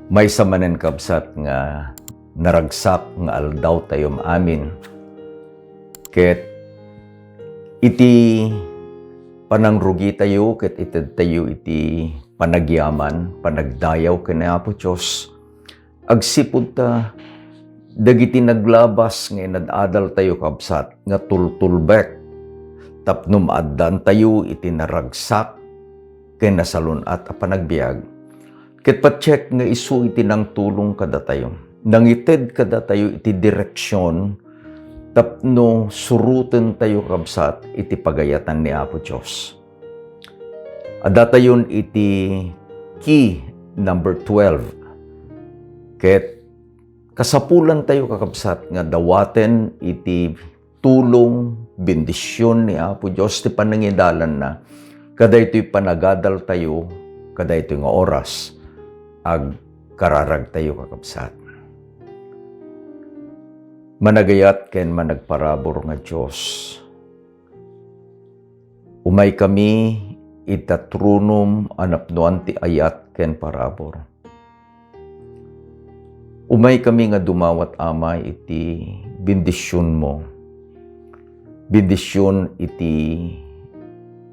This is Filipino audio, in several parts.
May samanen kabsat nga naragsak nga aldaw tayo amin. Ket iti panangrugi tayo, ket ited tayo iti panagyaman, panagdayaw ken Apo Dios. Agsipud ta dagiti naglabas nga inadadal tayo kabsat nga tultulbek. Tapno maaddan tayo iti naragsak ken nasalunat a panagbiag. Ket pacheck nga isu iti nang tulong kada tayo. Nangited kada tayo iti direksyon tapno suruten tayo kabsat iti pagayatan ni Apo Dios. Adda tayon iti key number 12. Ket kasapulan tayo kakabsat nga dawaten iti tulong, bendisyon ni Apo Dios ti panangidalan na kada ito'y panagadal tayo, kada ito'y nga oras ag kararag tayo kakabsat. Managayat ken managparabor nga Dios. Umay kami itatrunum anapnuan ti ayat ken parabor. Umay kami nga dumawat amay iti bendisyon mo. Bendisyon iti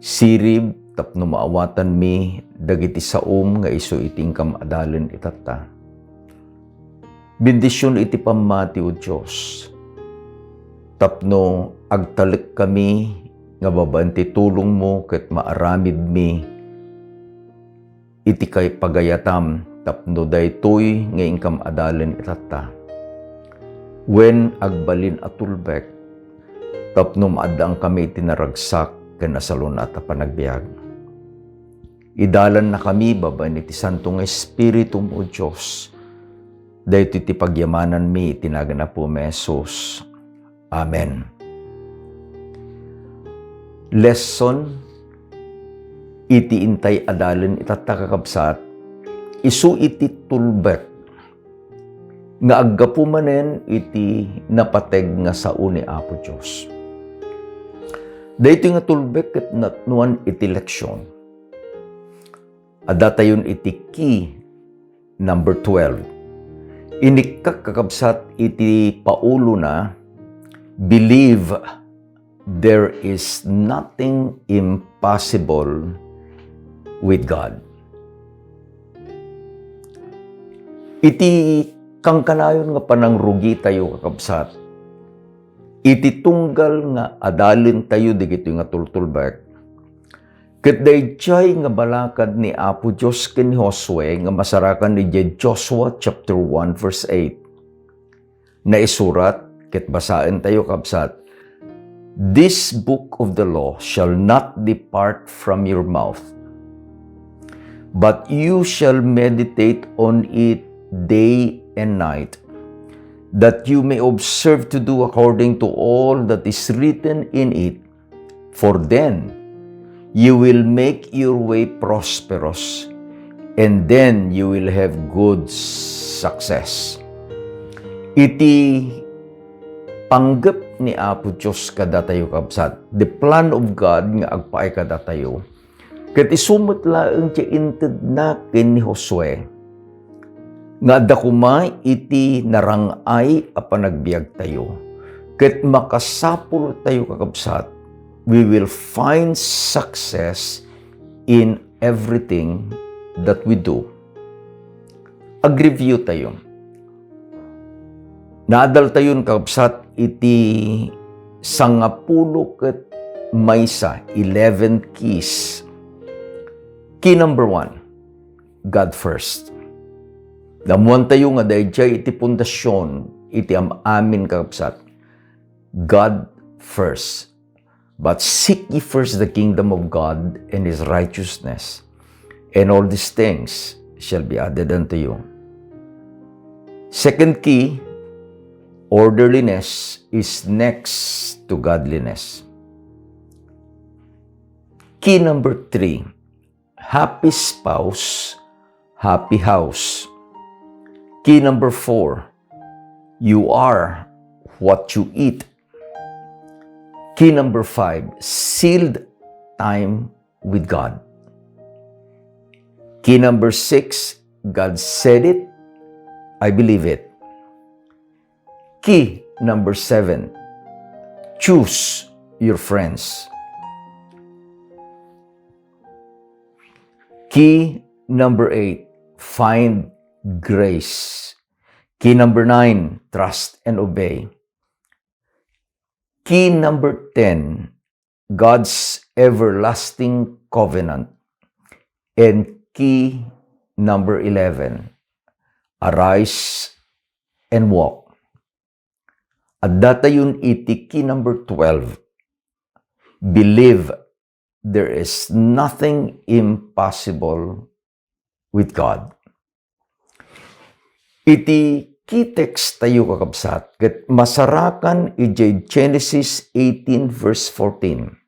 sirib tapno maawatan mi dagiti saom nga isu iting kamadalen itata. Bendisyon iti pamati o Dios. Tapno agtalik kami nga babanti tulong mo ket maaramid mi iti kay pagayatam tapno daytoy nga ingkam adalen itata. Wen agbalin atulbek tapno maadang kami tinaragsak ken nasalunat a panagbiag. Idalan na kami babaen iti Santong Espiritu mo Dios. Daytoy ti pagyamanan mi tinaga na po mi Jesus. Amen. Lesson iti intay adalen itata kakabsat isu iti tulbek nga aggapu manen iti napateg nga sao ni Apo Dios. Daytoy nga tulbek ket natnuan iti leksyon. Adda tayon iti key number 12. Inikak kakabsat iti paulo na believe there is nothing impossible with God. Iti kangkanayon nga panangrugi tayo kakabsat. Iti tunggal nga adalin tayo digito nga tultulbek. Ket dayjay nga balakad ni Apo Dios ken ni Josue nga masarakan ni Joshua chapter 1 verse 8. Na isurat ket basaen tayo kabsat. This book of the law shall not depart from your mouth, but you shall meditate on it day and night, that you may observe to do according to all that is written in it. For then you will make your way prosperous, and then you will have good success. Iti panggap ni Apo Dios kada tayo kabsat. The plan of God nga agpaay kada tayo. Ket isumot laeng ti inted na ken ni Josue. Nga dakumay iti narangay a panagbiag tayo. Ket makasapul tayo kakabsat. We will find success in everything that we do. Ag-review tayo. Naadal tayon kakabsat iti 10 ket maysa 11 keys. Key number 1, God first. Damuan tayo nga dayjay iti pundasyon iti amin kakabsat. God first. But seek ye first the kingdom of God and His righteousness, and all these things shall be added unto you. Second key, orderliness is next to godliness. Key number 3, happy spouse, happy house. Key number 4, you are what you eat. Key number 5, sealed time with God. Key number 6, God said it I believe it. Key number 7, choose your friends. Key number 8, find grace. Key number 9, trust and obey. Key number 10, God's everlasting covenant. And key number 11, arise and walk. At datayon iti key number 12, believe there is nothing impossible with God. Iti key text tayo kakabsat, ket masarakan iti Genesis 18 verse 14.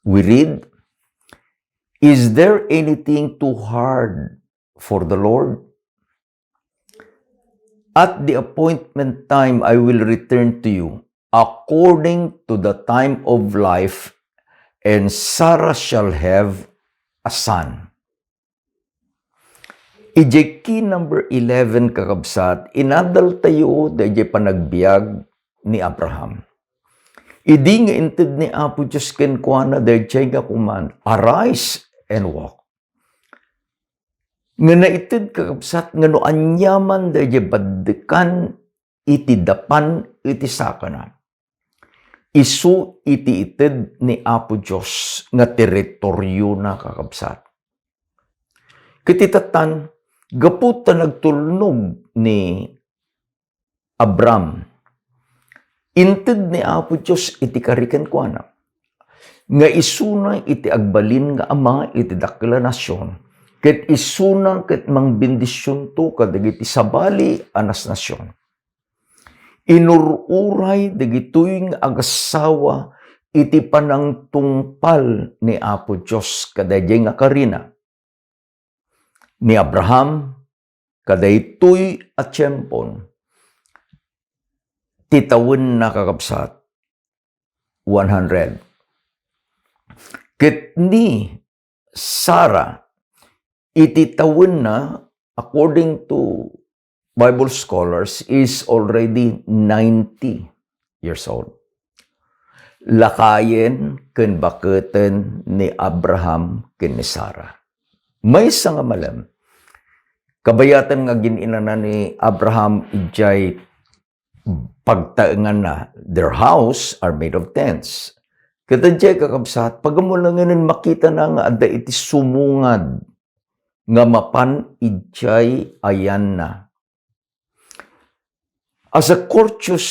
We read, is there anything too hard for the Lord? At the appointment time, I will return to you according to the time of life, and Sarah shall have a son. Ije key number 11 kakabsat, inadal tayo da ije panagbiag ni Abraham. Idi nga inted ni Apo Diyos kenkwana da ije nga kuman, arise and walk. Nga naitid kakabsat, nga no anyaman da ije baddekan iti dapan iti sakana. Isu iti itid ni Apo Diyos nga teritoryo na kakabsat. Kititatan, gaputa nagtulnog ni Abram. Intid ni Apo Diyos iti kariken kuana. Nga isuna iti agbalin nga ama iti dakila nasyon. Ket isuna ket mang bendisyon to kadagiti sabali anas nasyon. Inururay dagitoy nga agasawa iti panangtungpal ni Apo Diyos kadagay nga karina. Ni Abraham, kadaytoy at tiyempon, titawin na kakabsat, 100. Ket ni Sarah, ititawin na, according to Bible scholars, is already 90 years old. Lakayen ken baketen ni Abraham ken ni Sarah. May nga malam, kabayatan nga gininanan ni Abraham ijay pagtaengan na their house are made of tents. Katadjay kakabsat, pagamulanganan makita na nga ada iti sumungad nga mapan ijay ayan na. As a courteous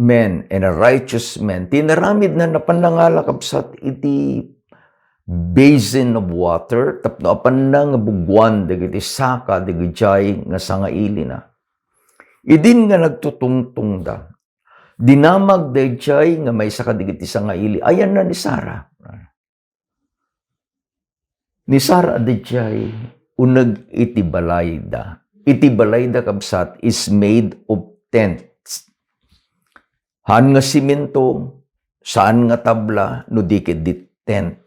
man and a righteous man, tinaramid na napanangala kabsat iti basin of water, tapno apan na nga bugwan, dagiti saka, dagiti nga sangaili na. Idin nga nagtutungtung da. Dinamag dagiti nga may saka dagiti sangaili, ayan na ni Sarah. Ni Sarah dagiti unag iti balayda. Iti balayda kabsat is made of tents. Han nga simento, saan nga tabla, no dikit di tent.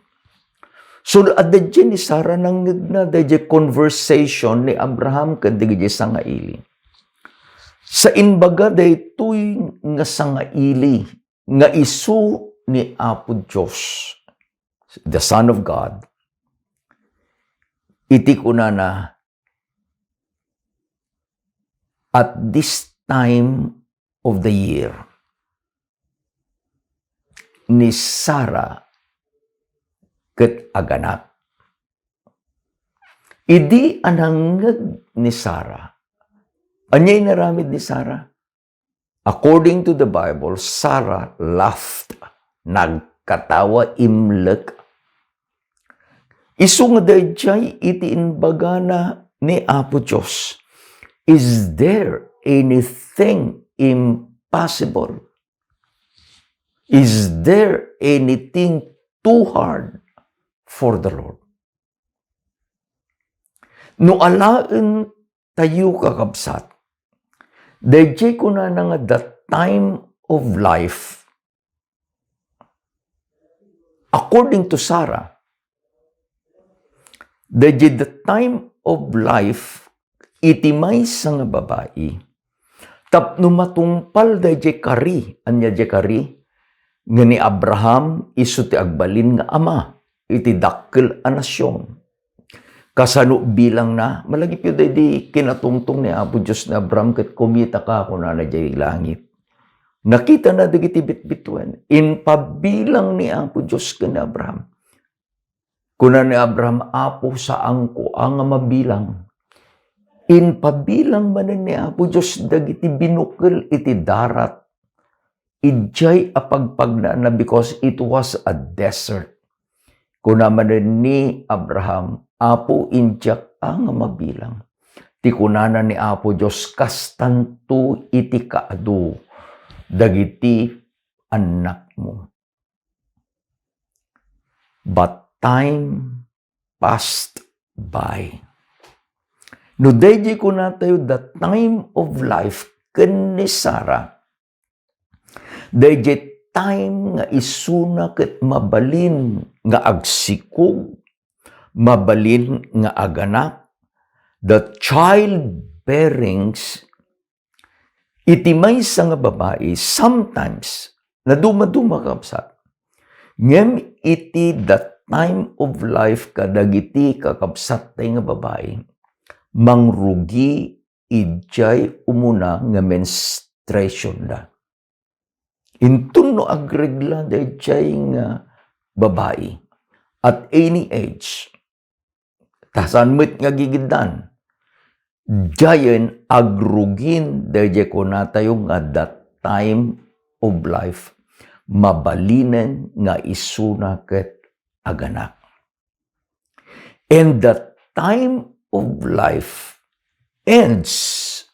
So, adadya ni Sarah nang na dadya conversation ni Abraham kadagya sangaili. Sa inbaga daytoy nga sangaili nga isu ni Apo Diyos, the Son of God, iti kunana, at this time of the year, ni Sarah ket aganak. Idi anangag ni Sarah. Anyay naramid ni Sarah? According to the Bible, Sarah laughed. Nagkatawa imlek. Isu nga dayjay iti inbagana ni Apo Diyos. Is there anything impossible? Is there anything too hard for the Lord? No alaen tayo kakabsat, dayjay ko na nga the time of life, according to Sarah, dayjay the time of life, iti maysa nga babae, tapno matungpal da jay kari, anya jay kari, nga ni Abraham iso ti agbalin nga ama, iti dakkel a nasyon. Kasano bilang na, malagip yun di kinatungtong ni Apo Diyos na Abraham kat kumita ka kung na jay langit. Nakita na dagiti bitbituan, in pabilang ni Apo Diyos ka ni Abraham. Kuna ni Abraham, Apo saan ko ang mabilang. In pabilang man ni Apo Diyos dagiti binukil iti darat. Ijay apagpagna na because it was a desert. Kuna man ni Abraham, Apo injak ang mabilang. Ti kunana ni Apo Diyos kastanto iti kaadu dagiti anak mo. But time passed by. No dayjay kuna tayo the time of life ken ni Sarah. Dayjay time nga isuna ket mabalin nga agsikog, mabalin nga aganak, the childbearings, iti maysa nga babae, sometimes, naduma-duma kapsat, ngem iti the time of life kadagiti kakapsat tayo nga babae, mangrugi ijay umuna nga menstruation da. Intun no agregla dayjay nga babae at any age, tasan mo't nga gigidan, jayen agrugin dayjay ko na tayo nga that time of life, mabalinen nga isuna ket aganak. And the time of life ends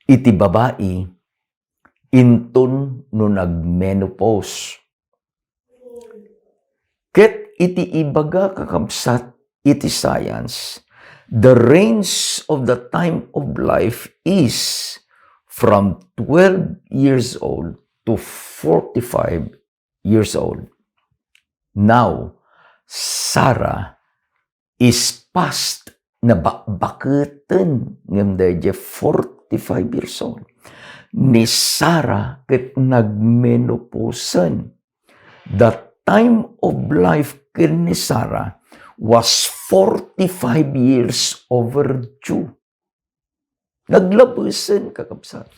iti babae inton no nagmenopause. Ket iti ibaga kakabsat iti science, the range of the time of life is from 12 years old to 45 years old. Now, Sarah is past na bakbaketan ngem dayjay 45 years old. Ni Sarah ket nagmenopausan. The time of life ken ni Sarah was 45 years overdue. Naglabusan kakabsat.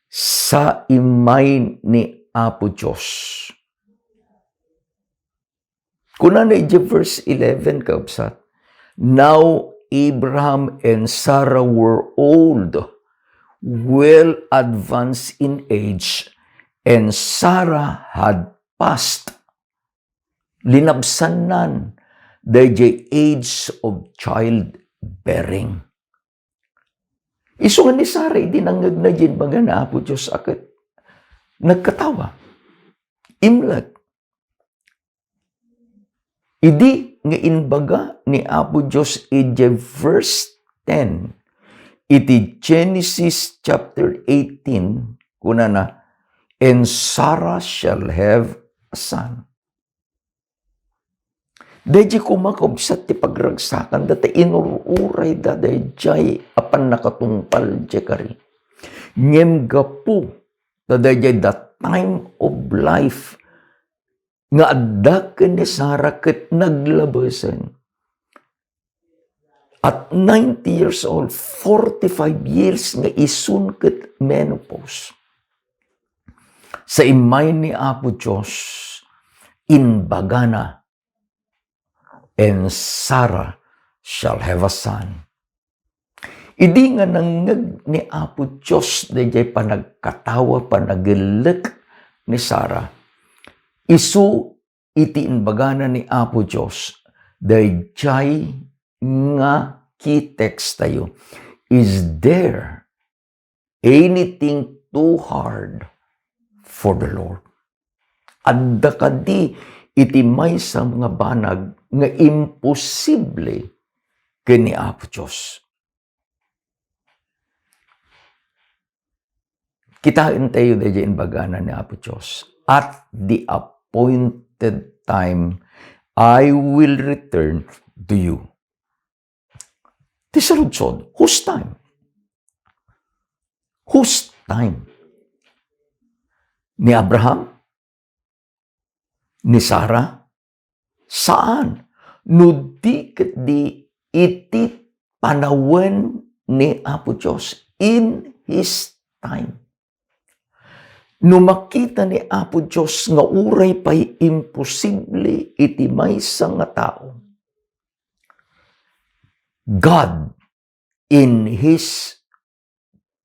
Sa imay ni Apo Diyos. Kuna na verse 11 kakabsat. Now Abraham and Sarah were old, well advanced in age, and Sarah had passed. Linabsanan the age of childbearing. Iso nga ni Sarah, dinangag na dyan baga na Apo Diyos akit. Nagkatawa. Imlag. Idi nga inbaga ni Apo Diyos iti verse 10. Iti Genesis chapter 18, kuna na, and Sarah shall have a son. Dayjay kumakabsat ti pagragsakan, dati inururay da dayjay apan nakatungpal jay kari. Ngem gapu, da dayjay the time of life, nga adda ken ni Sarah ket naglabasan. At 90 years old, 45 years nga isun ket menopause. Sa imay ni Apo Diyos, inbagana, and Sarah shall have a son. Idi nga nangag ni Apo Diyos, dayjay panagkatawa, panagilek ni Sarah. Isu iti inbagana ni Apo Diyos, dayjay nga key text tayo. Is there anything too hard for the Lord? Adda kadi iti maysa mga banag nga imposible ken ni Apo Diyos. Kitain tayo dayjay inbagana ni Apo Diyos. At the appointed time, I will return to you. Ti saludsod, whose time? Whose time? Ni Abraham? Ni Sarah? Saan? No di ket di iti panawen ni Apo Diyos in His time. No makita ni Apo Diyos nga uray pa'y imposible iti maysa nga tao, God in His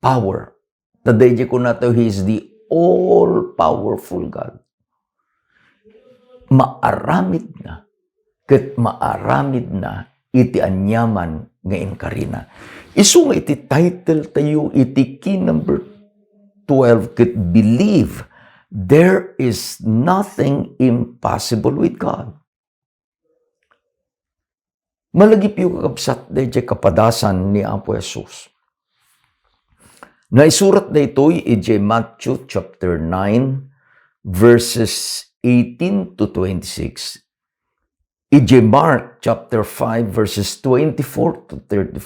power, tadaydi ko na to, He is the all-powerful God. Maaramid na, ket maaramid na iti anyaman nga inkarina. Isu nga iti title tayo, iti key number 12, ket believe there is nothing impossible with God. Malagip yung kakabsat dahil kapadasan ni Apo Jesus. Naisurat na ito'y iti Matthew chapter 9, verses 18 to 26. Iti Mark chapter 5, verses 24 to 30,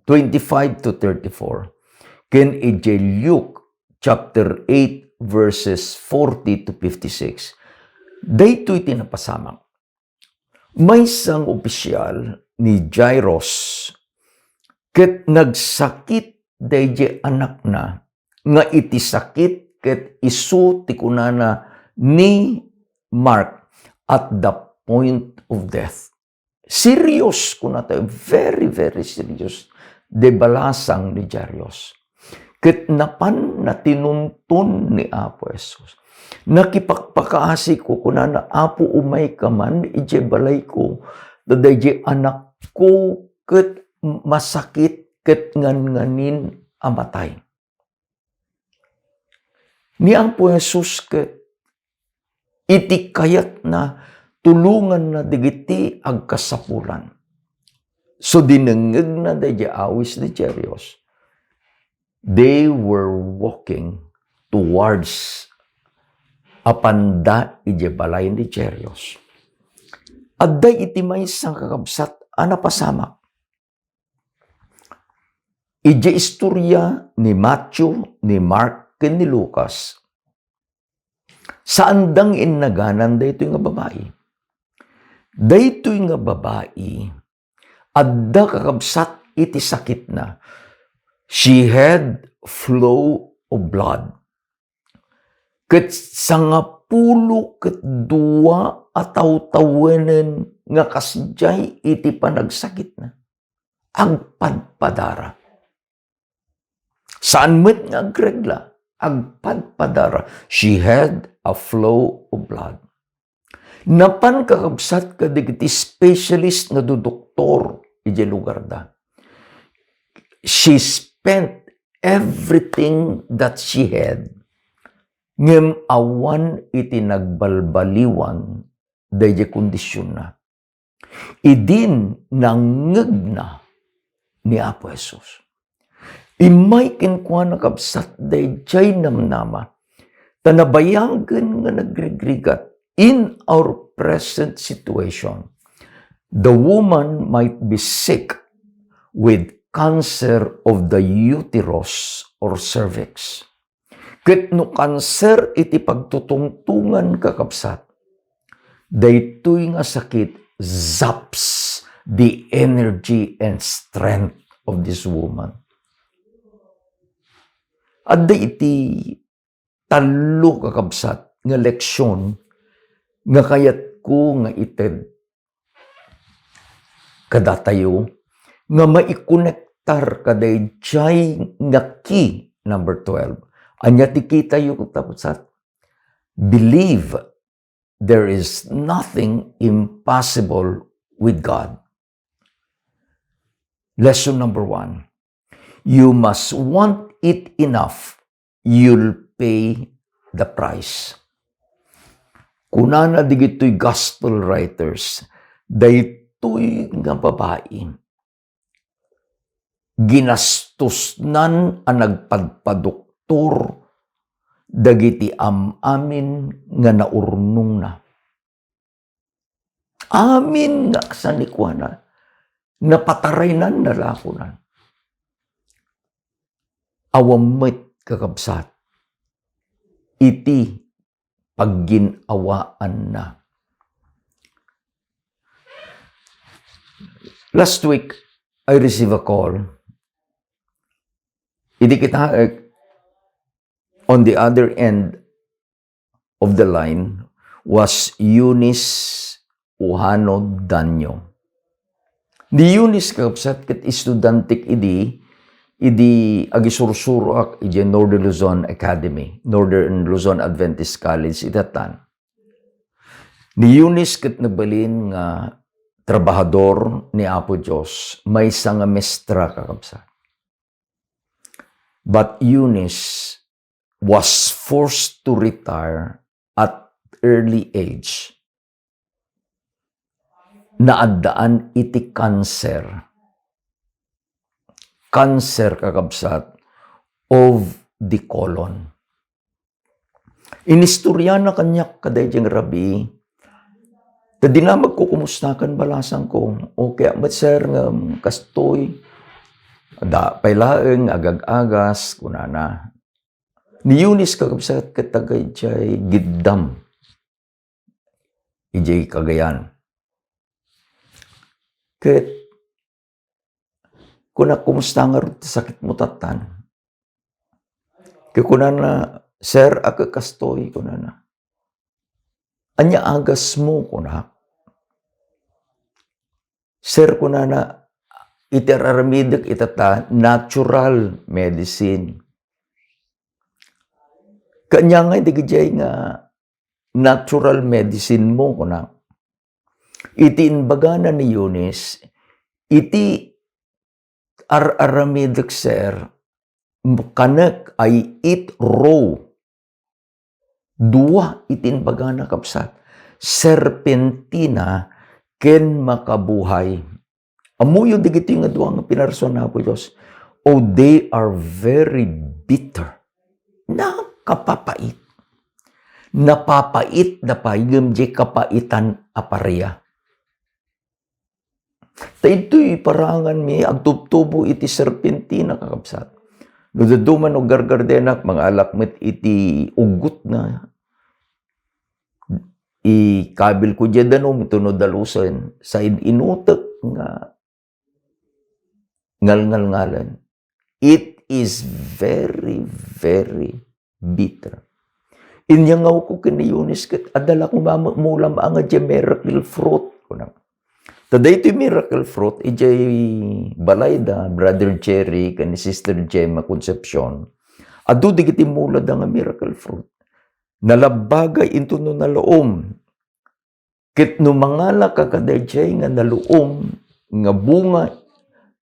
25 to 34. Ken iti Luke chapter 8, verses 40 to 56. Daytoy tinapasamak. May isang opisyal ni Jairus ket nagsakit dayjay anak na nga iti sakit ket isu ti kunana ni Mark at the point of death. Serious kuna tayo, very very serious de balasang ni Jairus. Ket napan na tinuntun ni Apo Jesus. Nakipagpakaasi ko kuna na Apo umay ka man, ije balay ko, dadayje anak ko, ket masakit, ket ngan-nganin amatay. Ni Apo Jesus ket iti kayat na tulungan na digiti agkasapulan. So dinengeg na dadayje awis ni Jairus. They were walking towards apanda ije balay ni Jairus. Adday iti maysang kakabsat anapasamak. Ije istorya ni Matthew, ni Mark, ken ni Lucas. Saan dang innaganan daytoy nga babae? Daytoy nga babae adda kakabsat iti sakit na. She had flow of blood. Ket sangapulo ket dua ataw-tawenen nga kasjay iti panagsakit na. Agpadpadara. Saan met nga agregla? Agpadpadara. She had a flow of blood. Napan kakabsat kadigiti specialist nga doktor iti lugar da. She spent everything that she had ngem awan iti nagbalbaliwan dayjay kondisyon na. Idin nangeg na ni Apo Jesus. Imay kenkwa nakabsat dayjay namnama tanabayagan nga nagrigrigat in our present situation. The woman might be sick with cancer of the uterus or cervix. Ket no cancer iti pagtutungtungan kakabsat, daytoy nga sakit zaps the energy and strength of this woman. Adda iti talo kakabsat nga leksyon nga kayat ko nga ited kadatayo nga maikonektar kadayjay nga key number 12. Anya ti kita yu kapsat. Believe there is nothing impossible with God. Lesson number 1. You must want it enough. You'll pay the price. Kunana digito'y gospel writers, daytoy nga babae, ginastusnan ang nagpadpadoktor dagiti amin nga naurnong na. Amin nga sanikwana. napataray nan nalakunan. Awamit kakabsat, iti pagginawaan na. Last week, I received a call. Iti kita, on the other end of the line was Eunice Uhano Danyo. Di Eunice kakabsat ket estudantik idi agisursurak iti Northern Luzon Academy, Northern Luzon Adventist College itatan. Ni Eunice ket nagbalin nga trabahador ni Apo Diyos, may nga mestra kakabsat. But Eunice was forced to retire at early age. Naadaan iti cancer. Cancer kakabsat of the colon. Inistorya na kanyak kadayjeng rabi, tadi na magkukumustakan balasan ko. Okay, but sir, kastoy, da pailaeng agag-agas, kunana. Ni Eunice kakabsat katagay jay giddam. Ijay Cagayan. Ket, kuna kumusta nga rin sakit mo tatan. Kaya kunana, sir, aga kastoy, kunana. Anya agas mo, kuna. Sir, kunana, iteraramidik itata, natural medicine. Kanya nga, di kajay nga, natural medicine mo, kuna. Iti inbagana ni Eunice, iti aramidik, sir, kanek ay eat raw. Dua itin bagana kapsat. Serpentina ken makabuhay. Amuyo digiti nga dua nga pinarson na po Diyos. Oh, they are very bitter. Nakapapait. Napapait na payam di kapaitan aparya. Ta ito'y parangan mi agtubtubo iti serpentina kakabsat. Nudaduman o gargardenak mga alakmet iti ugot na ikabil ko dyan danom ito no dalusan sa inutak nga ngal-ngal-ngalan. It is very, very bitter. Inyangaw ko kini Eunice ket adala ko mula maanga dyan miracle fruit. Taday ito'y miracle fruit, ijay balayda, Brother Jerry, kani Sister Gemma Concepcion. Adu digiti mulad nga miracle fruit. Nalabagay into no naloom. Kit no mangala ka kadayjay nga naloom, nga bunga,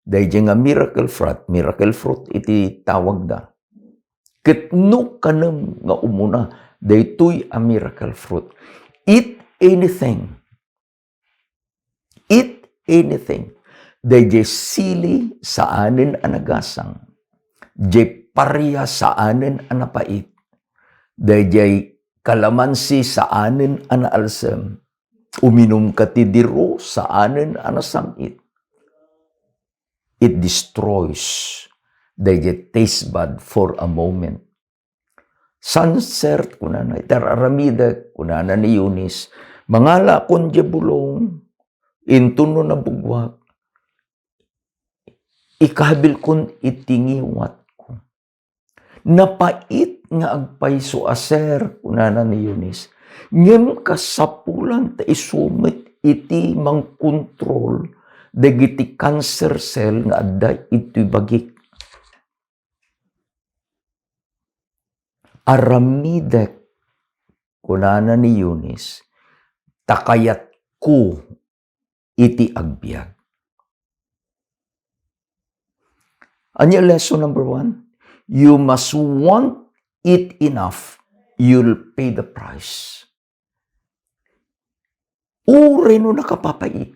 dayjay nga miracle fruit iti tawag da. Kit no kanam nga umuna, daytoy a miracle fruit. Eat anything. Eat anything. Dayjay sili sa anin anagasang. Dayjay parya sa anin anapait. Dayjay kalamansi sa anin anaalsem. Uminom ka ti diro sa anin anasamit. It destroys. Dayjay taste bud for a moment. Sunset, kunana, itararamida, kunana ni Eunice, mangala kon bulong, intuno na bugwak, ikabil kun itingiwat ko. Napait nga agpayso aser, kunana ni Eunice, ngem kasapulan ta isumit iti mangkontrol, dagiti cancer cell nga adda iti bagik. Aramidek, kunana ni Eunice, takayat ko iti agbyag. Anya lesson number 1? You must want it enough. You'll pay the price. Ure no nakapapait.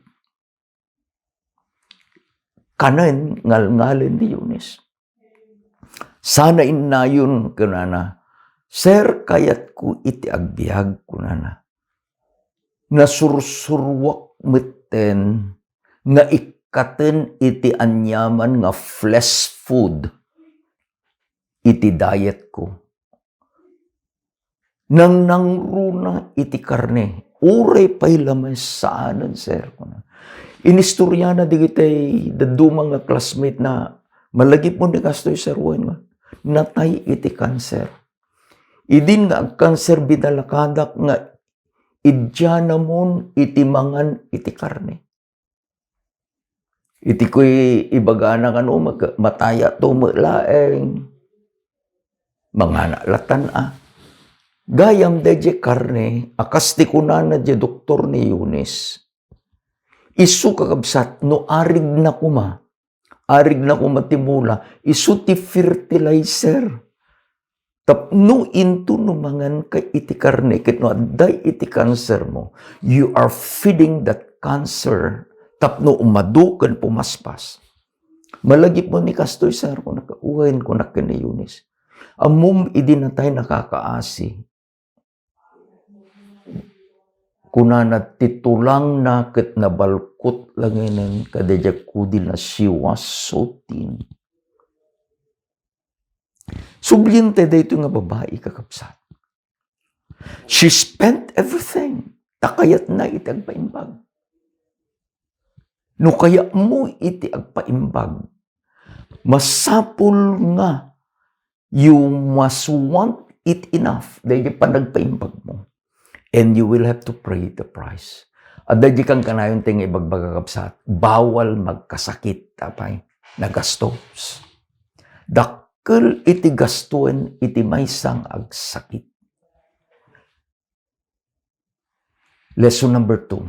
Kanan ngal-ngalen ni Eunice. Sana inayon kunana. Sir, kayat ko iti agbyag kunana. Nasursurwak meten nga katen iti anyaman nga flesh food, iti diet ko. Nang nangruna iti karne, uray pa'y lamay saanan, sir. Inistorya na di kita'y dadumang nga classmate na malagip mo ni kastoy, sir, nga natay iti cancer. Idin nga ang cancer bidalakadak nga idyanamon iti mangan iti karne. Iti ko'y ibagana nga no, mataya to laeng, mga nalatan Gayam deje karne, akas ti kunana je doktor ni Eunice. Isu kakabsat, no arig na kuma timula, isu ti fertilizer. Tapno into no mangan kay iti karne, kit no aday iti cancer mo, you are feeding that cancer. Tapno umadukan pumaspas. Malagip mo ni kastoy, sir, kung nakauhain ko na kini Eunice. Amum idinatay nakakaasi. Kunana titulang na ket nabalkot langinan kadayag kudil na siwas sotin. Subliente dayto nga babae kakabsat. She spent everything. Takayat na iti agpaimbag. No kaya mo iti agpaimbag, masapul nga you must want it enough dahil panagpaimbag mo. And you will have to pay the price. At dahil kang kanayon ting ibagbagakabsat, bawal magkasakit, tapay, nagastos. Dakkel iti gastuan, iti maysang agsakit. Lesson number 2.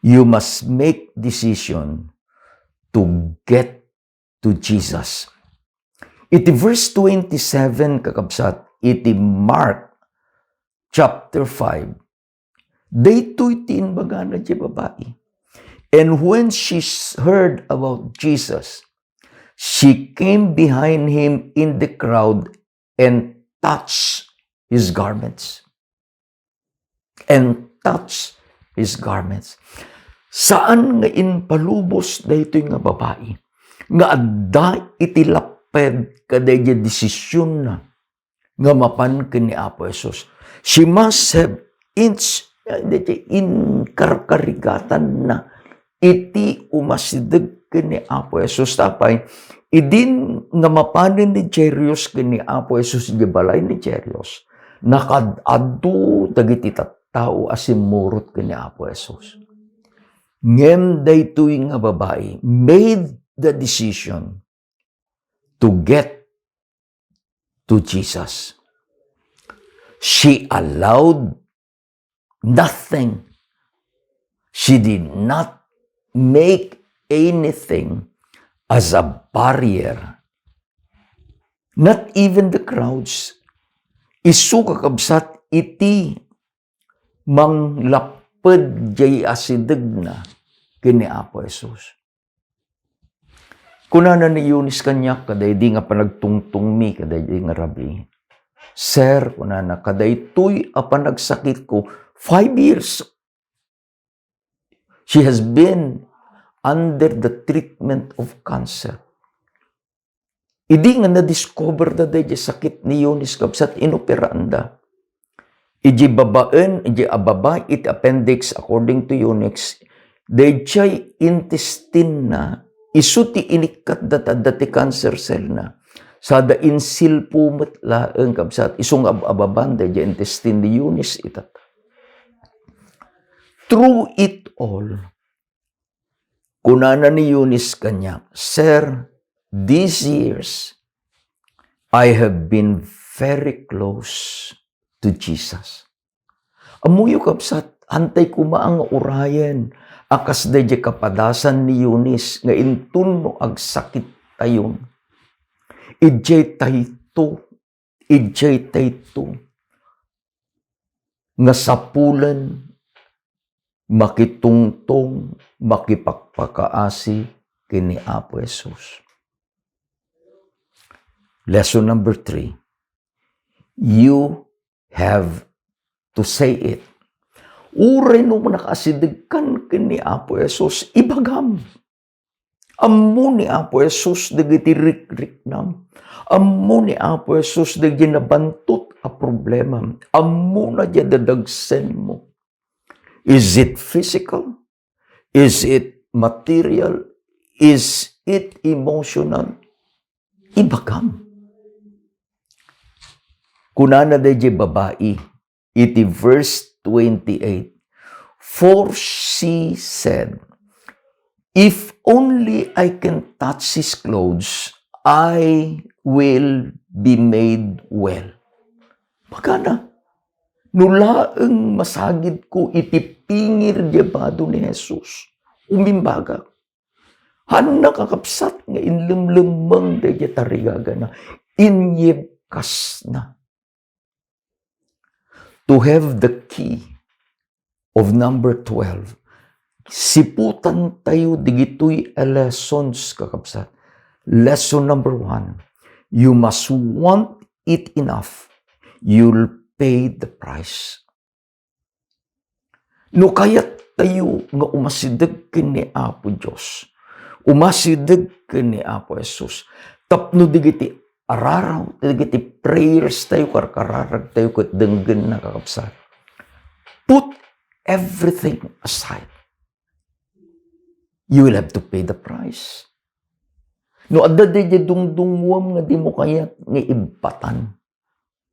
You must make decision to get to Jesus. Iti verse 27, kakabsat, iti Mark chapter 5, daytoy tinbaga na di babae. And when she heard about Jesus, she came behind him in the crowd and touched his garments. And touched his garments. Saan nga inpalubos daytoy nga babae? Nga adda iti laped kaday desisyon na nga mapan kini Apo Jesus. She must have inkarkarigatan na iti umasidag kini Apo Jesus. Tapay, idin nga mapanin ni Jerios kini Apo Jesus, di balay ni Jerios, nakadado dagiti tattao asimurot kini Apo Jesus. Ngem daytoy nga babae made the decision to get to Jesus. She allowed nothing. She did not make anything as a barrier. Not even the crowds. Isu kakabsat iti manglaped jay asideg na kini Apo Jesus. Kunana ni Eunice kanyak, kaday di nga panagtungtong mi, kaday di nga rabi. Sir, kunana, kaday tuy apan nagsakit ko, 5 years. She has been under the treatment of cancer. Idi nga na-discover da day sakit ni Eunice kabsat inoperanda. Iji babaen, iji ababa, it appendix according to Eunice, day chay intestine na, isuti inikat dati cancer cell na. Sada insil pumat laeng kabsat, isong ababan day intestine ni Eunice itat. Through it all, kunana ni Eunice kanya, Sir, these years, I have been very close to Jesus. Amuyo kapsat, antay kumaang urayan, akas da di kapadasan ni Eunice, nga intun no agsakit tayon. Ijay tayto, nga sapulan, makitungtong, makipagpakaasi, kini Apo Jesus. Lesson number 3. You have to say it. Uray no nakasidigkan ken ni Apo Jesus, ibagam. Ammo ni Apo Jesus, dagiti rik-riknam. Ammo ni Apo Jesus, dagiti nabantot a problema. Ammo na dya dadagsen mo. Is it physical? Is it material? Is it emotional? Ibagam. Kunana dayjay babae, iti verse 28, for she said, if only I can touch his clothes, I will be made well. Magana, nulaeng masagid ko itipingir diabado ni Jesus. Umimbaga. Han nakakapsat nga inlumlumang dayjay tarigaga na inyebkas na. To have the key of number 12, siputan tayo digitoy lessons kakapsat. Lesson number 1, you must want it enough. You'll pay the price. No kayat tayo nga umasidag kini Apo Diyos. Umasidag kini Apo Jesus. Tapno digiti araraw, digiti prayers tayo, karkararag tayo, kat denggan na kakapsat. Put everything aside. You will have to pay the price. No, adda di dungdungwam nga di mo kaya nga ibatan.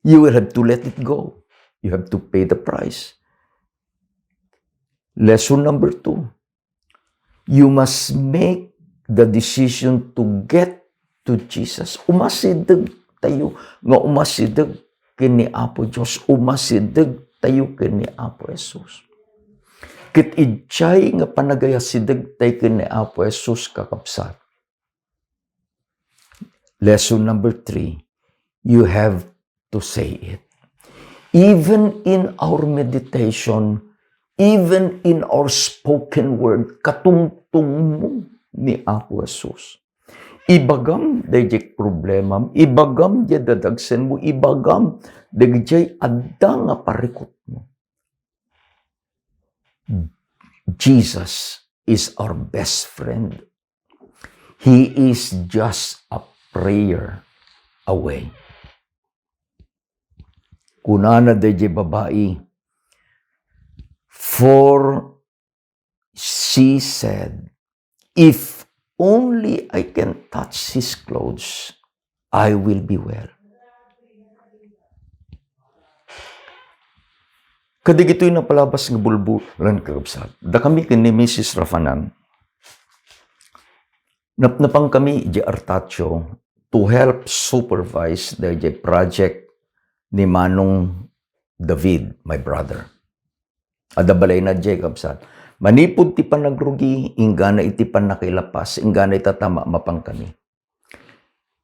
You will have to let it go. You have to pay the price. Lesson number 2. You must make the decision to get to Jesus. Umasidag tayo nga umasidag kini Apo Diyos. Umasidag tayo kini Apo Jesus. Kit ijay nga panagayasidag tayo kini Apo Jesus kakapsat. Lesson number 3. You have to say it. Even in our meditation, even in our spoken word, katungtong mo ni Apo Jesus. Ibagam dayjay problema, ibagam dayjay dadagsen mo, ibagam dayjay adda nga parikot mo. Jesus is our best friend. He is just a prayer away. Kunana dayjay babae, for she said, if only I can touch his clothes, I will be well. Kadig ito'y napalabas ng bulbulan kakabsat. Da kami kini Mrs. Rafanan, napnapang kami di Artacho to help supervise the project ni Manong David, my brother. Adabalay na di kakabsat. Manipod ti pan nagrugi, ingana iti pan nakilapas, ingana itatama mapang kami.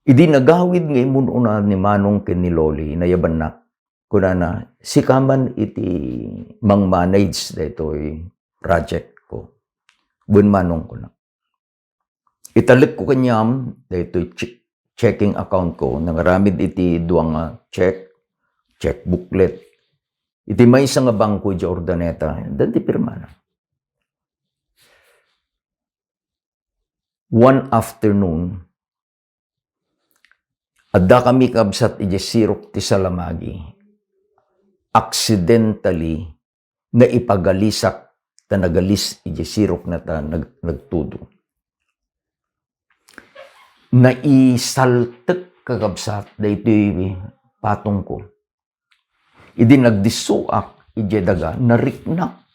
Idi nagawid nga imununa ni Manong ken ni Loli, nayaban na, kunana, si kaman iti mang-manage dito'y project ko. Bun Manong ko na. Italik ko kanyam, dito'y checking account ko, nangaramid iti duwang check booklet. Iti may isang bangko di Ordaneta, dan ti pirma na. One afternoon, adda kami kabsat iti sirok ti Salamagi. Accidentally, na ipagalisak ta nagalis iti sirok na ta nagtudo. Naisaltek kakabsat da iti patong ko. Idi nagdisuak iti daga, nariknak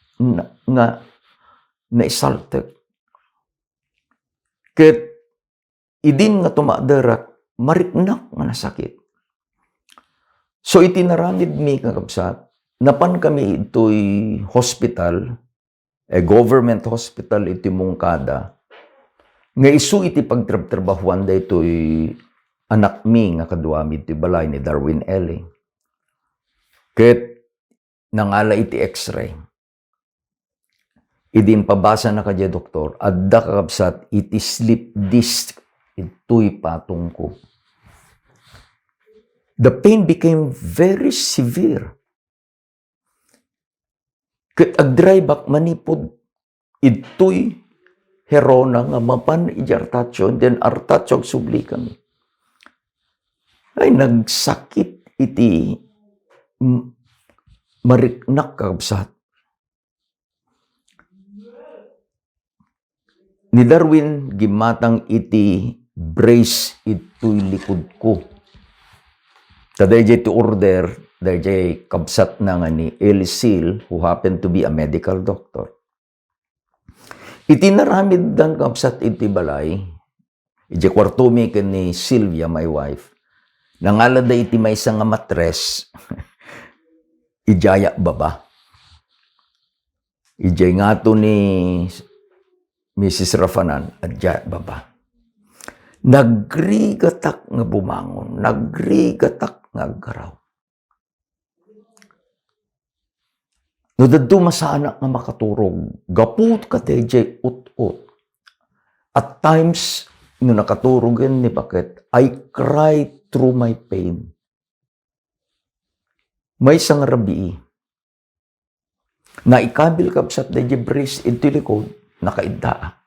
nga naisaltek. Ket idin nga tumadarak, mariknak nga nasakit. So itinaramid mi kakabsat, napan kami ito'y hospital, government hospital iti Mungkada, nga isu iti pagtrabahuan da ito'y anak mi nga kaduamid iti balay ni Darwin L. Ket nangala iti x-ray. Idin pabasa na kadya doktor, adda kakabsat iti slip disc ito'y patong ko. The pain became very severe. Ket agdraybak manipod ito'y herona nga mapan iti artatyo, then artatyo subli kami. Ay nagsakit iti mariknak kakabsat. Ni Darwin gimatang iti brace ito'y likod ko. Taday to order, dahi kabsat na nga ni Ellie Seal, who happened to be a medical doctor. Iti naramid dan kabsat iti balay, iti kwartumi ken ni Sylvia, my wife, nangalad da iti may nga matres, ijaya baba. Ijay nga to ni Mrs. Rafanan, adya baba. Nagrigatak nga bumangon, nagrigatak nga garaw. No dadto masana nga makaturog, gaput ka tejay ut-ut. At times, no nakaturog yan ni Bakit, I cry through my pain. May isang rabii, na ikabil kapsat tejay brace iti likod, nakaiddaa.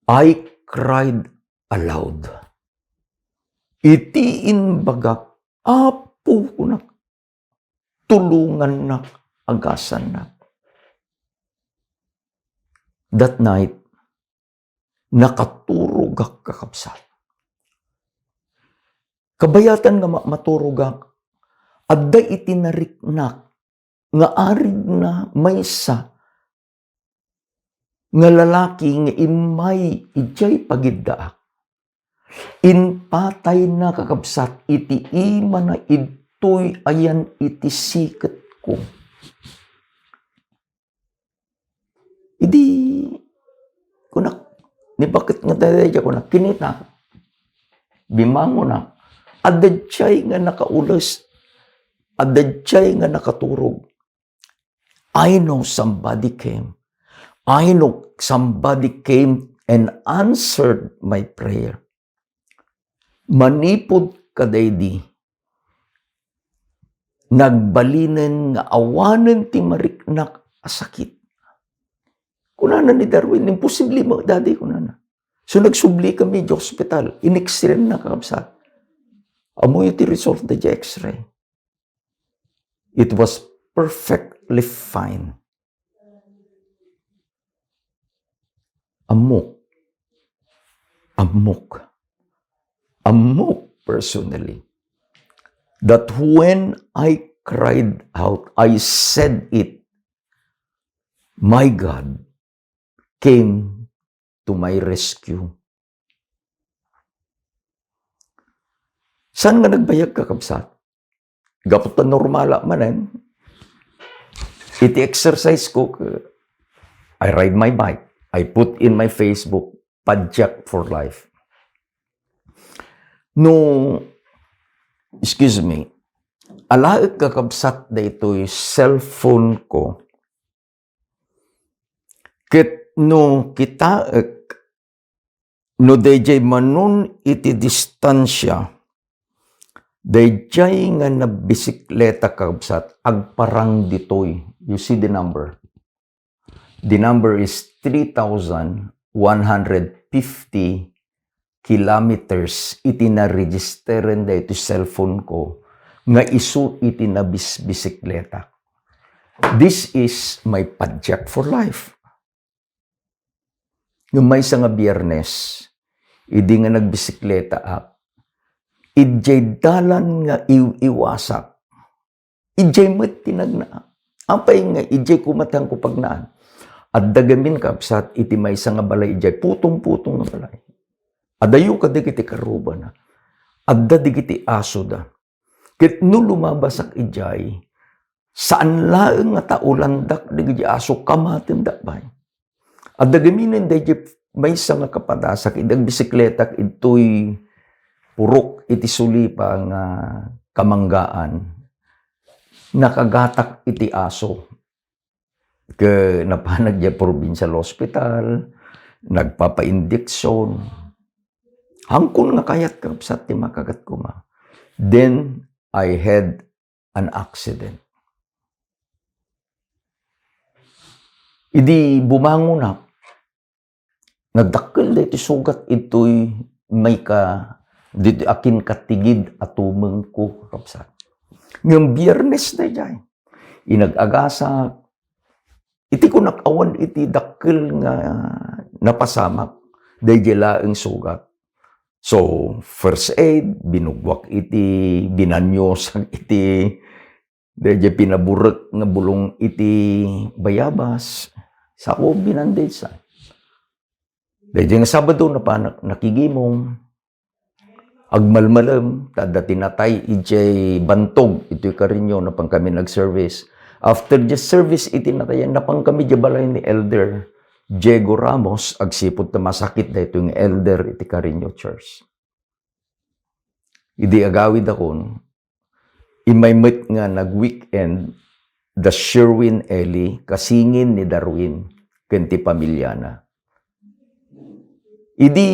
I cried aloud. Iti inbagak, apo ko na, tulungan na, agasan na. That night, nakaturugak kakapsat. Kabayatan nga maturugak, adda iti nariknak, nga arid na maysa, nga lalaki nga imay ijay pagiddaak. Inpatay na kakabsat iti ima na ito'y ayan iti sikat ko. Idi, kunak, ni Bakit nga tayo kunak, kinita, bimango na, adadyay nga nakaulas, adadyay nga nakaturog. I know somebody came. I know somebody came and answered my prayer. Manipod kadaydi, nagbalinen nga awanen ti mariknak asakit. Kunana ni Darwin, imposible mo, dadi kunana. So nagsubli kami di hospital, in-x-ray na kakabsat. Amoy ti result na di x-ray. It was perfectly fine. Amok personally, that when I cried out, I said it, my God came to my rescue. Saan nga nagbayag kakabsat? Gaputan normala manen. Iti exercise ko, I ride my bike. I put in my Facebook, Padjak for Life. No, excuse me, alaik kakabsat da ito'y cellphone ko. Ket no kitaek, no dayjay manun iti distansya, dayjay nga na bisikleta kakabsat, agparang ditoy. You see the number. The number is 3,150 kilometers iti na-registeren da ito cellphone ko nga isu iti na bisikleta. This is my Padjak for Life. Yung may nga Biyernes, idi nga nagbisikleta ak, idjay dalan nga iwasak, idjay mat tinagna. Apay nga idjay kumatang ko pagnaan. At dagamin kapsat iti may nga balay ijay, putong-putong nga balay. Adayo ka digiti karuba na. Adda digiti aso da. Kit no lumabasak ijay, saan laeng nga taulandak digiti aso kamatin da bay. At dagaminin da may nga kapadasak, idag bisikletak ito'y purok iti sulipa nga kamanggaan. Nakagatak iti aso. Ke napanag di provincial hospital, nagpapa-injection. Hangkon nga kayat kapsat ti makagat ko ma. Then I had an accident. Idi bumangon na. Nagdakkel dito sugat ito'y may dito akin katigid atumeng ko kakabsat. Ngayong biyernes na dyan. Inag-agasa. Iti ko nakawan iti dakkel nga napasamak. Dahil laeng sugat. So, first aid, binugwak iti, binanyosag iti, dahil pinaburek nga bulong iti bayabas. Sa ako binanday sa. Dahil nga Sabado na pa nakigimong, agmalmalam, tada tinatay iti bantog, ito'y karinyo na pang kami nag-service. After the service, itinatayan na pang kami balay ni Elder Diego Ramos, agsipot na masakit na ito yung Elder iti Carinyo Church. Idi agawid akon, imaymit nga nag-weekend, the Sherwin Eli, kasingin ni Darwin, kenti pamilyana. Idi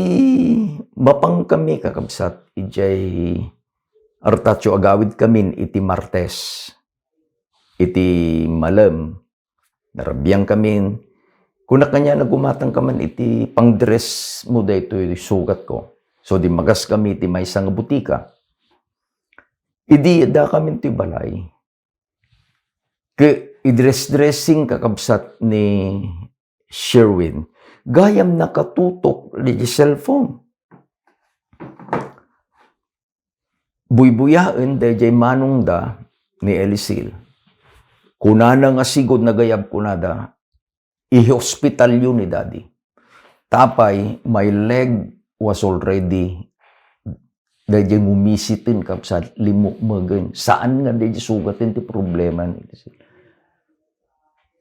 mapang kami kakabsat, ijay artatyo agawid kami iti Martes, iti malam, narabiyang kami, kuna kanya nagumatang ka man iti pang-dress mo dito yung sugat ko. So di magas kami iti may isang butika. Idi da kami iti balay. I-dress-dressing kakabsat ni Sherwin. Gayam nakatutok di cellphone. Buybuyaan dahil manong da ni Elisil. Kunana nga sigod na gayab kunada, i-hospital yun ni Daddy. Tapay, my leg was already dahil mumisitin kapsat limo magan. Saan nga dahil sugatin ti problema ni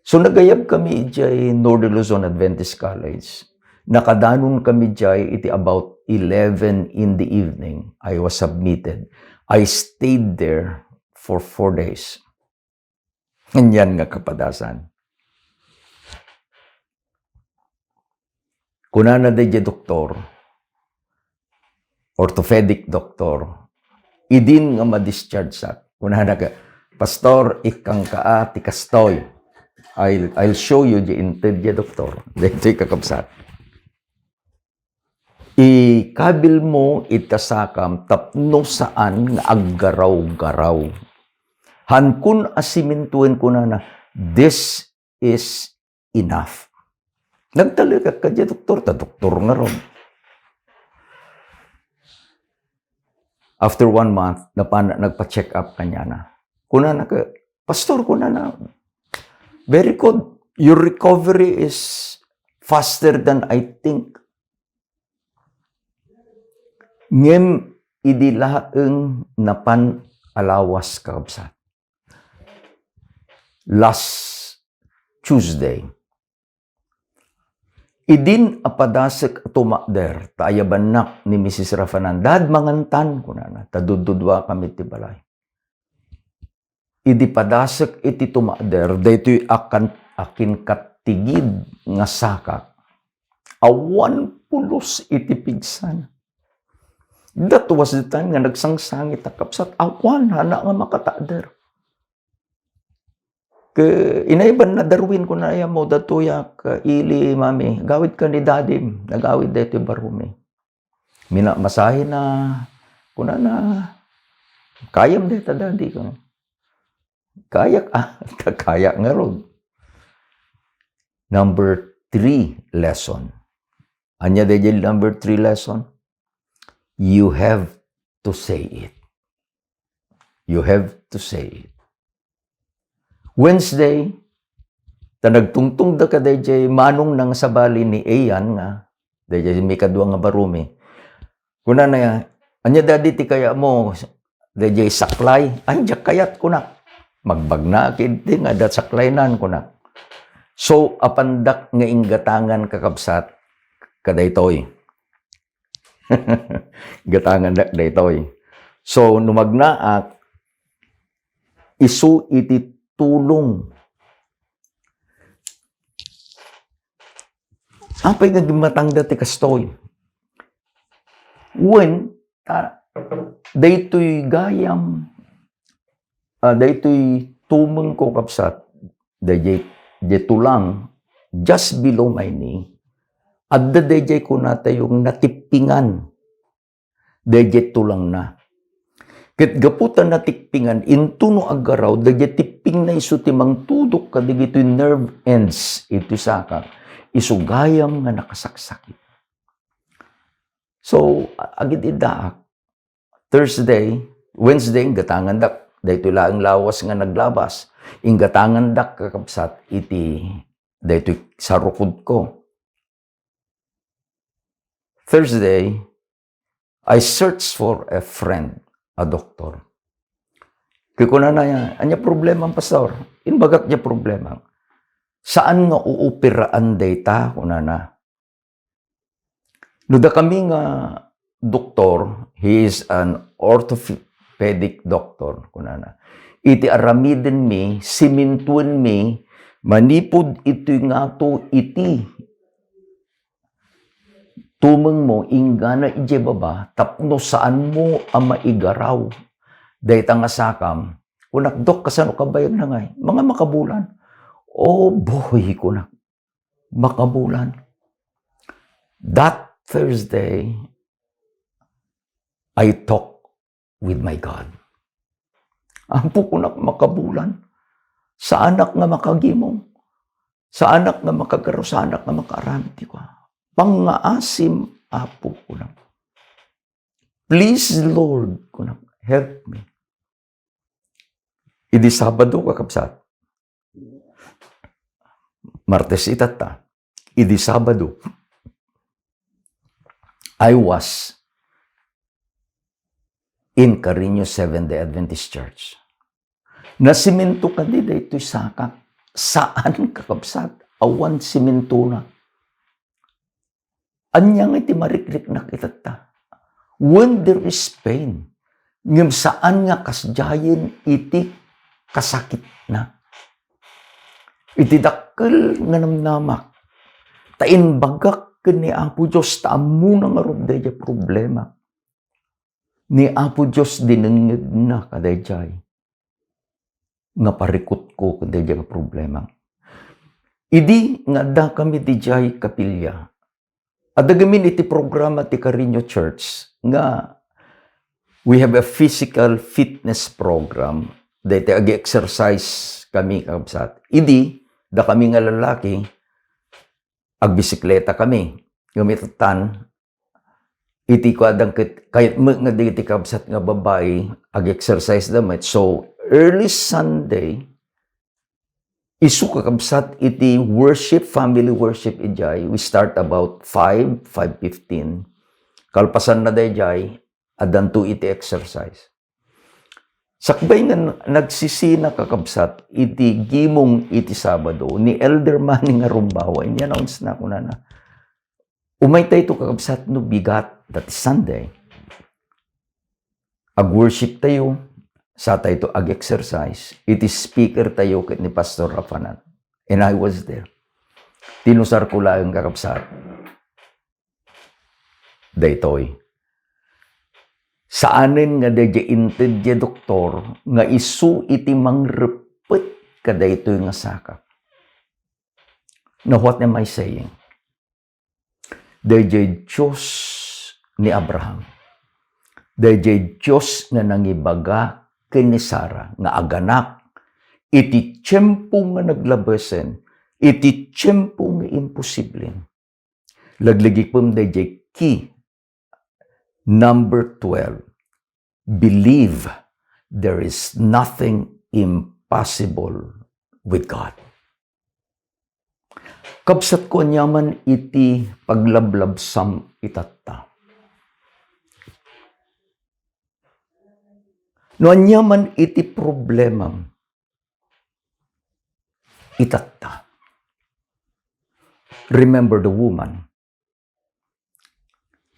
So nagayab kami iti Northern Luzon Adventist College. Nakadanon kami iti iti about 11 in the evening. I was submitted. I stayed there for 4 days. Ganyan nga kapadasan. Kunana de doktor, orthopedic doktor, idin nga ma-discharge sa. Kunana ka, Pastor, ikang kaa, tikastoy. I'll show you the intent ya doktor. Dito kakabsat. Ikabil mo itasakam tapno saan nga aggaraw-garaw. Hankun asimintuin kunana, this is enough. Nagtalaga ka dyan, doktor. Doktor nga ron. After 1 month, nagpa-check up kanya na. Kuna na ka, Pastor, kuna na. Very good. Your recovery is faster than I think. Ngem, idilaeng napan alawas kakabsat. Last Tuesday, idin apadasek tumakder, taayabanak ni Mrs. Rafanan, dad mangantan ko na, tadududwa kami ti balay. Idi padasek iti tumakder, daytoy akin katigid nga sakak, awan pulos iti pigsan. That was the time nga nagsangsangit akapsat, awan, hana nga makatader. Inaiban na Darwin ko na mo datuya ka ili mami gawid ka ni dadim nagawid dito barumi mina masahin na kuna na kayam dito dadi ko kayak kaya nga ron. Number 3 lesson, anya dahil number 3 lesson, you have to say it. You have to say it. Wednesday, nagtungtong da ka dayjay manong nang sabali ni Ayan nga, dayjay may kadwa nga barumi. Kuna na, anya dadi ti kaya mo, dayjay saklay, anja kayat kuna. Magbagna kiti nga dat saklainan kuna. So, apandak nga inggatangan kakabsat, kadaytoy. Gatangan daytoy. So, numagnaak, isu iti tulong. Apay nga gimatangda ti kastoy. When, daytoy gayam, daytoy tumeng ko kapsat, daytoy tulang, just below my knee. At dadayjay ko na tayong natipingan. Dayjay tulang na. Ket gaputan natikpingan, intuno agaraw, dayjay tiping na iso timang tudok ka digito nerve ends ito saka. Isugayam nga nakasaksakit. So, agid idaak. Thursday, Wednesday, gatangan dak. Dayto laang lawas nga naglabas. Gatangan dak kakabsat iti dayto sa rukod ko. Thursday, I searched for a friend, a doctor. Kaya ko na anya problema ang pastor. Inbagat niya problema. Saan nga uupiraan data ko na? Nuda kami nga doktor, he is an orthopedic doctor ko na. Iti aramiden mi, simintuan mi, manipod ito nga to iti. Tumeng mo, ingana ije baba, tapno saan mo ang maigaraw. Dahita nga sakam, kunakdok kasano kabayag na ngay, mga makabulan. Oh boy, kunak, makabulan. That Thursday, I talk with my God. Ampo kunak makabulan. Sa anak nga makagimong. Sa anak nga makagaro, sa anak nga makaranti ko. Pangaasim apo ko na. Please, Lord, ko na, help me. Idi Sabado kakabsat. Martes itata. Idi Sabado. I was in Carino Seventh-day Adventist Church. Nasimento ka di dito saka. Saan kakabsat? Awan simento na. Anyang iti mariklik na kitata. When there is pain, ngem saan nga kasjayin iti kasakit na. Iti dakkel nga namnamak. Tain bagak ni Apo Diyos, taamu na nga ron dayjay problema. Ni Apo Diyos dinenged na kadayjay. Nga parikot ko kadayjay nga problema. Idi nga da kami dijay kapilya. Adagamin iti programa ti Carino Church nga we have a physical fitness program dahil ag-exercise kami kakabsat. Idi, da kami nga lalaki, agbisikleta kami. Gamitan, iti ko adang kahit nga di iti kakabsat nga babae, ag-exercise damit. So, early Sunday, isu kakabsat iti worship, family worship ijay. We start about 5:15. Kalpasan na dayjay, adanto iti exercise. Sakbay nga nagsisina kakabsat, iti gimong iti Sabado, ni Elder Manny nga rumbawa, ini-announce na ko na. Umay tayo kakabsat no bigat, that is Sunday. Ag-worship tayo, sa tayo ag-exercise, iti speaker tayo kit ni Pastor Rafanan. And I was there. Tinusar ko lang kakabsat. Daytoy. Saanin nga dayjay intedye doktor, nga isu iti mangrepet kadaytoy nga saka. Now what am I saying? Dayjay Diyos ni Abraham. Dayjay Diyos nga nangibaga kini Sara nga aganak, iti tiyempo nga naglabesen, iti tiyempo nga imposible. Laglagi po dayjay key, number 12, believe there is nothing impossible with God. Kabsat ko nyaman iti paglablabsam itata. No anyaman iti problema itata. Remember the woman.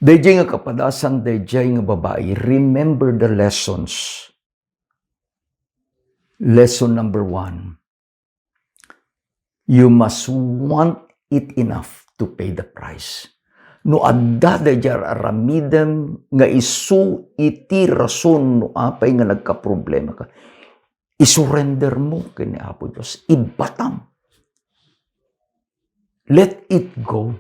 Dayjay nga kapadasan, dayjay nga babae, remember the lessons. Lesson number 1. You must want it enough to pay the price. No adda dayjay aramidem nga isu iti rason no apay nga nagka-problema ka. Isurrender mo kini Apo Diyos. Ibatam. Let it go.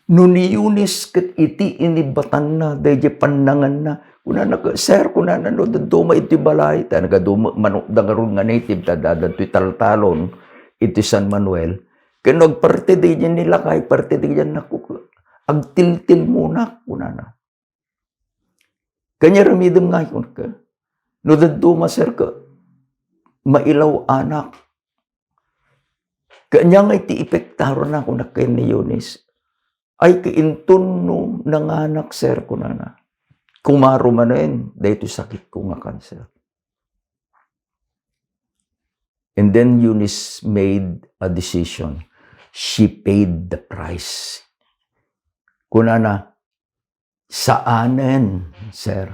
No ni Yunis ket iti inibatan na, dahi pandangan na, kunana ka, sir, kunana no, duma iti balay, ta nagaduma, manok dangaron nga native, tadadan to'y taltalon, iti San Manuel, kaya nagparte di dyan nila, kahit parte di dyan naku, agtiltil muna, kunana. Kanya ramidam ngayon ka, no duma, sir, ka, mailaw anak, kanya nga iti ipektaro na, kung nakay ni Yunis, ay kainton no nanganak, sir, kunana. Kumaro man na yun, dahil ito sakit ko nga cancer. And then Eunice made a decision. She paid the price. Kunana, saanen, sir,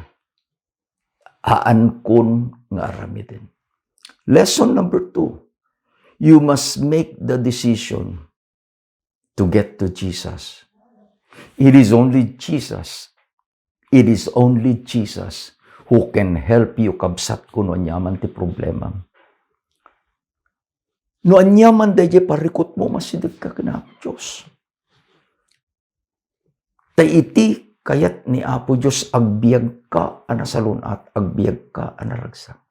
aan kun nga aramidin. Lesson number 2, you must make the decision to get to Jesus. It is only Jesus. It is only Jesus who can help you kabsat ko no anyaman ti problema. No anyaman dahi parikot mo masidag ka kana Diyos. Ta iti kayat ni Apo Diyos agbiag ka anasalon at agbiag ka anaragsak.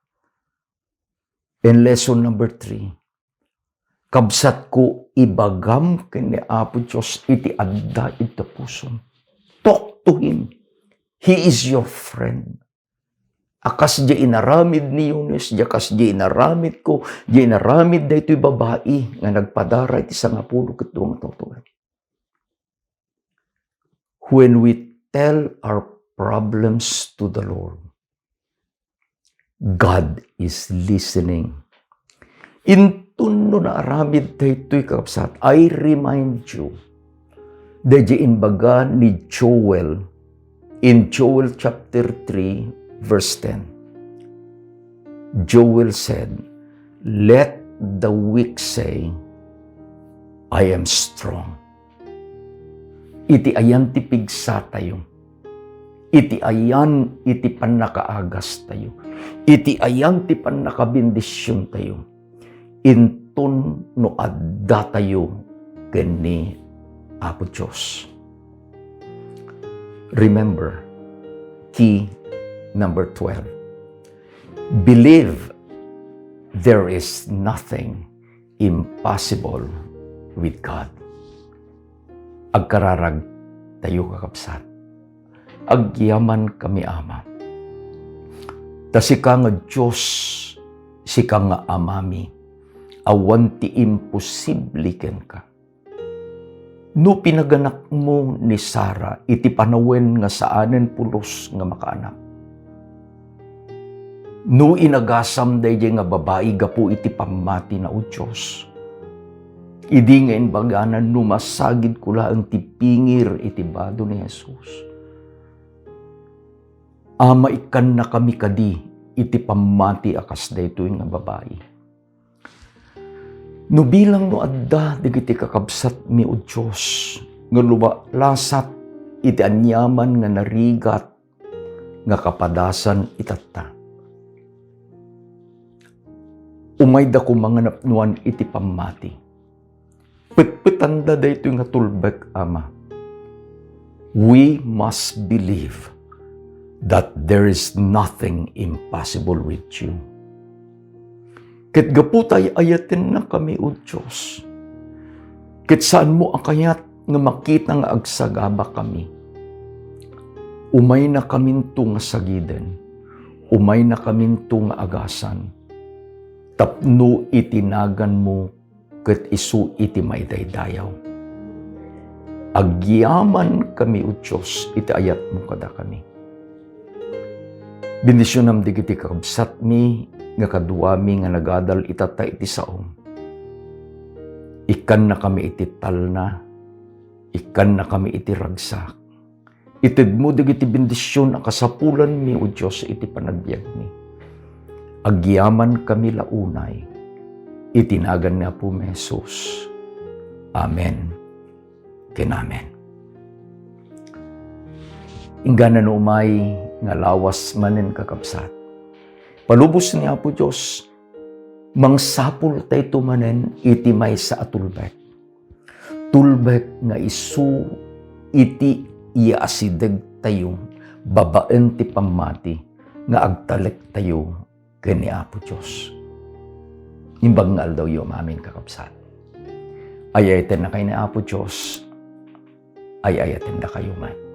And lesson number 3, kabsat ko ibagam kini Apo Diyos iti adda iti pusom. Talk to Him. He is your friend. Akas di inaramid ni Yunis, akas di inaramid ko, di inaramid na ito'y babae nga nagpadara iti sangapulo katuwang totoo. When we tell our problems to the Lord, God is listening. Intun no na aramid na ito'y kakapsat, I remind you, dadya inbaga ni Joel, in Joel chapter 3, verse 10, Joel said, let the weak say, I am strong. Iti ayan ti pigsa tayo. Iti ayan iti panakaagas tayo. Iti ayan ti panakabindisyon tayo. Intun no adda tayo kani Apo Diyos. Remember, key number 12. Believe there is nothing impossible with God. Agkararag tayo kakapsat. Agyaman kami ama. Ta sika nga Diyos, sika nga amami, awan ti imposible ken ka. No pinaganak mo ni Sara, iti panawen nga saanen pulos nga makaanak. No inagasam dayjay nga babae gapu iti pamati na o Diyos. Idi nga inbaganan no masagid kula ang tipingir iti bado ni Jesus. Ama ikan na kami kadi iti pamati akas daytoy nga babae. No bilang no adda digiti kakabsat mi o Diyos nga lumalasat iti anyaman nga narigat nga kapadasan itata. Umayda ko mga napnuan iti pamati. Petpetanda dayto nga tulbek ama. We must believe that there is nothing impossible with you. Ket gaputay ayaten na kami o Diyos. Ket saan mo ang kayat nga makita nga agsagaba kami. Umay na kaminto nga sagiden. Umay na kaminto nga agasan. Tapno itinagan mo ket isu iti maydaydayaw. Agyaman kami o Diyos, iti ayat mo kada kami. Bendisyon nam digiti kakabsat mi, nga kaduami nga nagadal itata iti saom. Ikan na kami iti talna, ikan na kami iti ragsak. Itid mo digiti bendisyon ang kasapulan mi o Diyos iti panagbiag mi. Agyaman kami launay, itinagan na po mi Jesus. Amen. Kinamen. Ingganan umay nga lawas manen kakabsat. Palubos ni Apo Diyos, mangsapul tayo tumanen iti may sa atulbek. tulbek nga isu iti iasidag tayo babaen ti pamati nga agtalek tayo kani Apo Diyos. Imbangal daw yung amin kakabsat. Ayayatin na kayo ni Apo Diyos, ayayatin na kayo man.